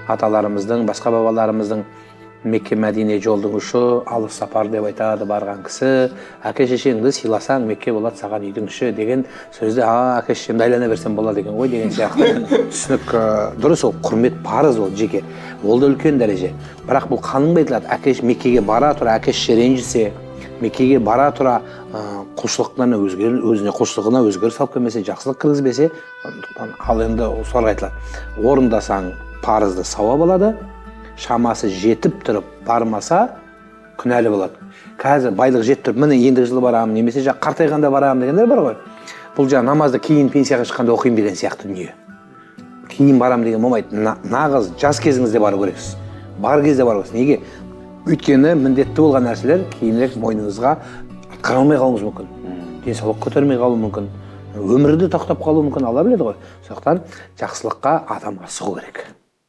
Аталарымыздың, басқа бабаларымыздың Мекке Мәдине жолдың ұшы, алыс сапар деп айтады барған кісі. Әке шешеңді сыйласаң, Мекке болады саған үйдің іші деген сөзде, әке шешемді айлана берсем болады деген ғой деген сияқты түсінік дұрыс. Ол құрмет парыз, ол жеке. Ол да үлкен дәреже. Бірақ бұл қаныңда айтылады. Әке Меккеге бара тұра әке шеше ренжісе, Меккеге бара тұра құлшылықтан өзіне құлшылығына өзгеріс алып келмесе, жақсылық кіргізбесе, ал енді соларға айтылады. Орындасаң парызды сауап алады, шамасы жетіп тұрып бармаса күнәлі болады. Қазір байлық жетіп тұрып, міне ендігі жылы барамын, немесе қартайғанда барамын дегендер бар ғой. Бұл намазды кейін пенсияға шыққанда оқимын деген сияқты дүние. Кейін барамын деген болмайды. Нағыз жас кезіңізде бару керексіз. Бар кезде бару керексіз. Неге? Өйткені міндетті болған нәрселер кейінірек мойныңызға атқара алмай қалуыңыз мүмкін. Денсаулық көтермей қалуы мүмкін. Өмірді тоқтап қалуы мүмкін, Алла біледі ғой. Сондықтан жақсылыққа адам асығу керек.